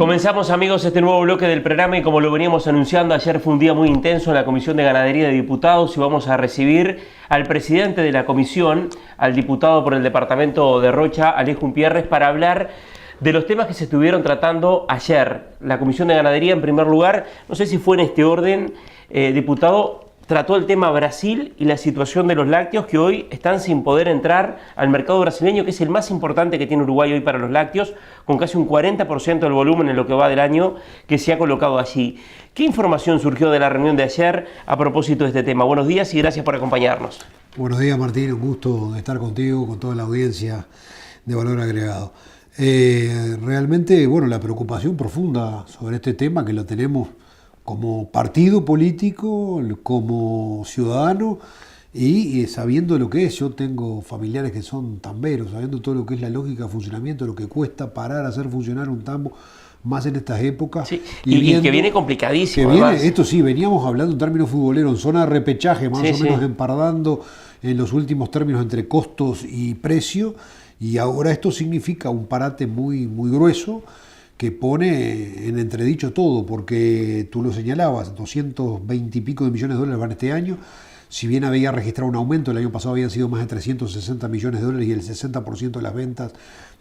Comenzamos, amigos, este nuevo bloque del programa y como lo veníamos anunciando, ayer fue un día muy intenso en la Comisión de Ganadería de Diputados y vamos a recibir al presidente de la comisión, al diputado por el departamento de Rocha, Alejo Umpierres, para hablar de los temas que se estuvieron tratando ayer. La Comisión de Ganadería, en primer lugar, no sé si fue en este orden, diputado, trató el tema Brasil y la situación de los lácteos que hoy están sin poder entrar al mercado brasileño, que es el más importante que tiene Uruguay hoy para los lácteos, con casi un 40% del volumen en lo que va del año que se ha colocado allí. ¿Qué información surgió de la reunión de ayer a propósito de este tema? Buenos días y gracias por acompañarnos. Buenos días, Martín, un gusto estar contigo, con toda la audiencia de Valor Agregado. Realmente, bueno, la preocupación profunda sobre este tema que lo tenemos como partido político, como ciudadano y sabiendo lo que es. Yo tengo familiares que son tamberos, sabiendo todo lo que es la lógica de funcionamiento, lo que cuesta parar, hacer funcionar un tambo, más en estas épocas. Sí, y que viene complicadísimo. Esto sí, veníamos hablando en términos futboleros, en zona de repechaje, más o menos empardando en los últimos términos entre costos y precio, y ahora esto significa un parate muy, muy grueso, que pone en entredicho todo, porque tú lo señalabas, 220 y pico de millones de dólares van este año. Si bien había registrado un aumento, el año pasado habían sido más de 360 millones de dólares y el 60% de las ventas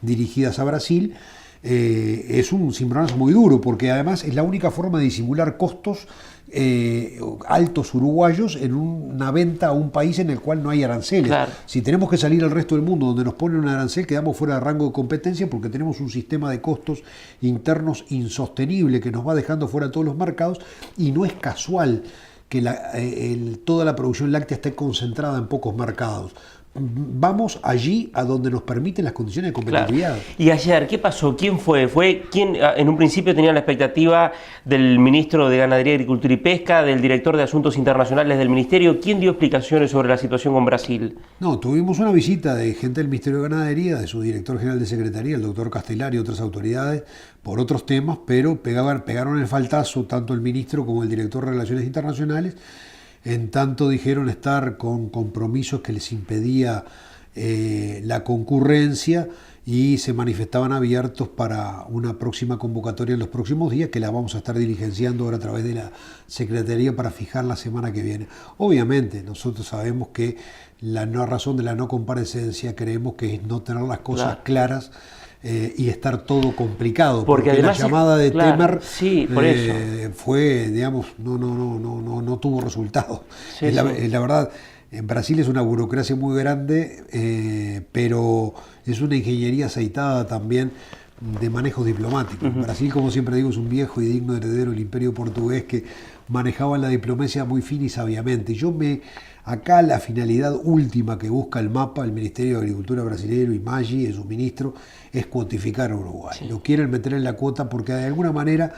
dirigidas a Brasil. Es un cimbronazo muy duro, porque además es la única forma de disimular costos altos uruguayos en una venta a un país en el cual no hay aranceles. Claro. Si tenemos que salir al resto del mundo donde nos ponen un arancel, quedamos fuera de rango de competencia porque tenemos un sistema de costos internos insostenible que nos va dejando fuera de todos los mercados, y no es casual que toda la producción láctea esté concentrada en pocos mercados. Vamos allí a donde nos permiten las condiciones de competitividad. Claro. Y ayer, ¿qué pasó? ¿Quién fue? ¿Fue quien en un principio tenía la expectativa del ministro de Ganadería, Agricultura y Pesca, del director de Asuntos Internacionales del Ministerio? ¿Quién dio explicaciones sobre la situación con Brasil? No, tuvimos una visita de gente del Ministerio de Ganadería, de su director general de Secretaría, el doctor Castelar, y otras autoridades por otros temas, pero pegaron el faltazo tanto el ministro como el director de Relaciones Internacionales. En tanto dijeron estar con compromisos que les impedía la concurrencia, y se manifestaban abiertos para una próxima convocatoria en los próximos días, que la vamos a estar diligenciando ahora a través de la Secretaría para fijar la semana que viene. Obviamente nosotros sabemos que la razón de la no comparecencia creemos que es no tener las cosas claras, y estar todo complicado, porque la llamada de Temer fue, digamos, no tuvo resultado. La verdad, en Brasil es una burocracia muy grande, pero es una ingeniería aceitada también de manejos diplomáticos. Brasil, como siempre digo, es un viejo y digno heredero del Imperio Portugués que manejaba la diplomacia muy fina y sabiamente. Acá la finalidad última que busca el MAPA, el Ministerio de Agricultura brasileño, y Maggi, su ministro, es cuotificar a Uruguay. Lo quieren meter en la cuota porque de alguna manera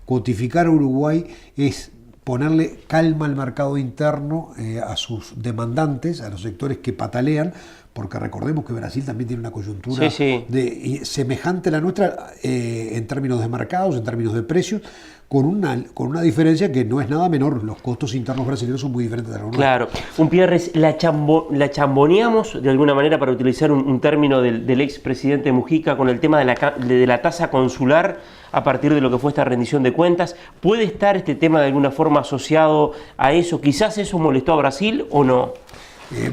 cuotificar a Uruguay es ponerle calma al mercado interno, a sus demandantes, a los sectores que patalean, porque recordemos que Brasil también tiene una coyuntura semejante a la nuestra, en términos de mercados, en términos de precios, con una diferencia que no es nada menor. Los costos internos brasileños son muy diferentes de los nuestros. Claro. Umpierres, la chamboneamos de alguna manera, para utilizar un término del expresidente Mujica, con el tema de la tasa consular a partir de lo que fue esta rendición de cuentas. ¿Puede estar este tema de alguna forma asociado a eso? ¿Quizás eso molestó a Brasil o no?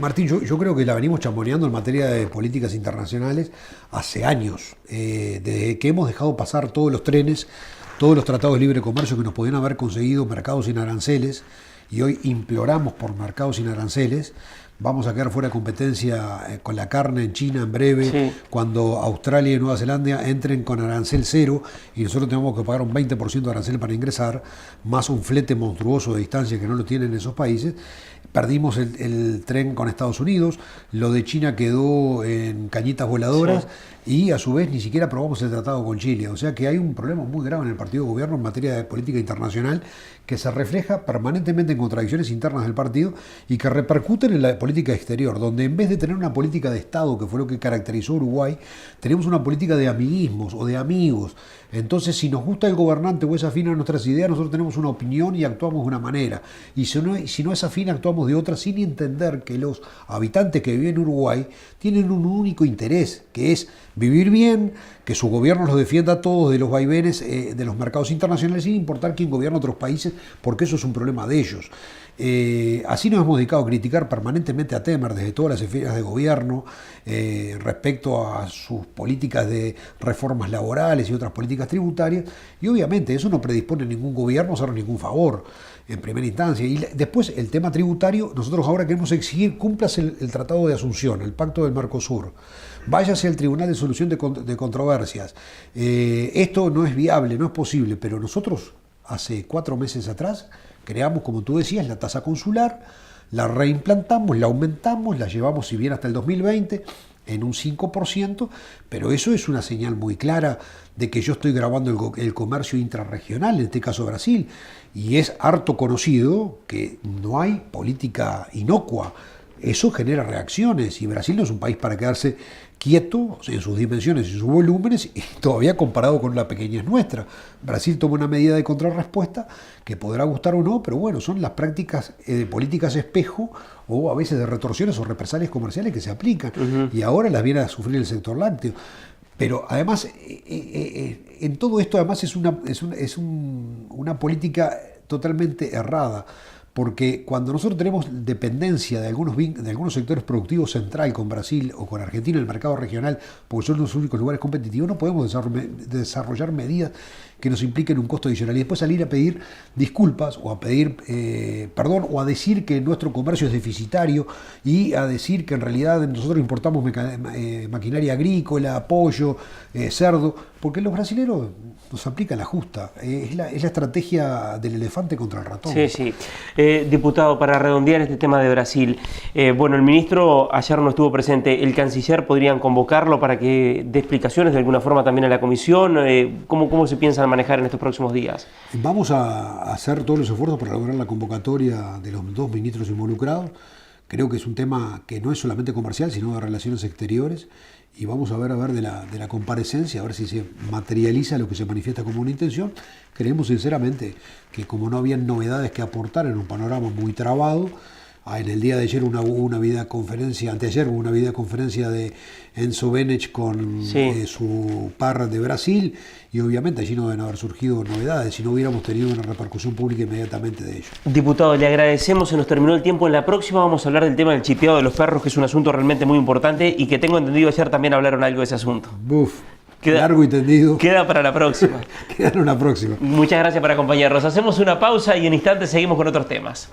Martín, yo creo que la venimos chamboneando en materia de políticas internacionales hace años, desde que hemos dejado pasar todos los trenes, todos los tratados de libre comercio que nos podían haber conseguido mercados sin aranceles, y hoy imploramos por mercados sin aranceles. Vamos a quedar fuera de competencia con la carne en China en breve, cuando Australia y Nueva Zelanda entren con arancel cero y nosotros tenemos que pagar un 20% de arancel para ingresar, más un flete monstruoso de distancia que no lo tienen esos países. Perdimos el tren con Estados Unidos, lo de China quedó en cañitas voladoras, y a su vez ni siquiera aprobamos el tratado con Chile. O sea que hay un problema muy grave en el partido de gobierno en materia de política internacional, que se refleja permanentemente en contradicciones internas del partido y que repercuten en la política política exterior, donde en vez de tener una política de Estado, que fue lo que caracterizó a Uruguay, tenemos una política de amiguismos o de amigos. Entonces, si nos gusta el gobernante o es afín a nuestras ideas, nosotros tenemos una opinión y actuamos de una manera. Y si no es afín, actuamos de otra, sin entender que los habitantes que viven en Uruguay tienen un único interés, que es vivir bien, que su gobierno los defienda a todos de los vaivenes de los mercados internacionales, sin importar quién gobierna otros países, porque eso es un problema de ellos. Así nos hemos dedicado a criticar permanentemente a Temer desde todas las esferas de gobierno respecto a sus políticas de reformas laborales y otras políticas tributarias, y obviamente eso no predispone a ningún gobierno a hacer ningún favor en primera instancia. Y después el tema tributario, nosotros ahora queremos exigir cúmplase el Tratado de Asunción, el Pacto del Mercosur, váyase al Tribunal de Solución de Controversias. Esto no es viable, no es posible, pero nosotros hace 4 meses atrás creamos, como tú decías, la tasa consular, la reimplantamos, la aumentamos, la llevamos, si bien hasta el 2020, en un 5%, pero eso es una señal muy clara de que yo estoy grabando el comercio intrarregional, en este caso Brasil, y es harto conocido que no hay política inocua. Eso genera reacciones y Brasil no es un país para quedarse quieto en sus dimensiones y sus volúmenes, y todavía comparado con la pequeñez nuestra. Brasil toma una medida de contrarrespuesta que podrá gustar o no, pero bueno, son las prácticas de políticas espejo o a veces de retorsiones o represalias comerciales que se aplican, y ahora las viene a sufrir el sector lácteo. Pero además, en todo esto además es una política totalmente errada, porque cuando nosotros tenemos dependencia de algunos sectores productivos central con Brasil o con Argentina en el mercado regional, porque son los únicos lugares competitivos, no podemos desarrollar medidas que nos impliquen un costo adicional y después salir a pedir disculpas o a pedir perdón o a decir que nuestro comercio es deficitario y a decir que en realidad nosotros importamos maquinaria agrícola, pollo, cerdo, porque los brasileños nos aplican la justa. Es la estrategia del elefante contra el ratón. Sí, sí. Diputado, para redondear este tema de Brasil, bueno, el ministro ayer no estuvo presente, ¿el canciller podrían convocarlo para que dé explicaciones de alguna forma también a la comisión? ¿Cómo se piensan manejar en estos próximos días? Vamos a hacer todos los esfuerzos para lograr la convocatoria de los 2 ministros involucrados. Creo que es un tema que no es solamente comercial, sino de relaciones exteriores, y vamos a ver de la comparecencia, a ver si se materializa lo que se manifiesta como una intención. Creemos sinceramente que como no había novedades que aportar en un panorama muy trabado, en el día de ayer hubo una videoconferencia, anteayer hubo una videoconferencia de Enzo Benech con su par de Brasil, y obviamente allí no deben haber surgido novedades si no hubiéramos tenido una repercusión pública inmediatamente de ello. Diputado, le agradecemos, se nos terminó el tiempo. En la próxima vamos a hablar del tema del chipeado de los perros, que es un asunto realmente muy importante y que tengo entendido ayer también hablaron algo de ese asunto. Largo y tendido. Queda para la próxima. Queda en una próxima. Muchas gracias por acompañarnos. Hacemos una pausa y en instantes seguimos con otros temas.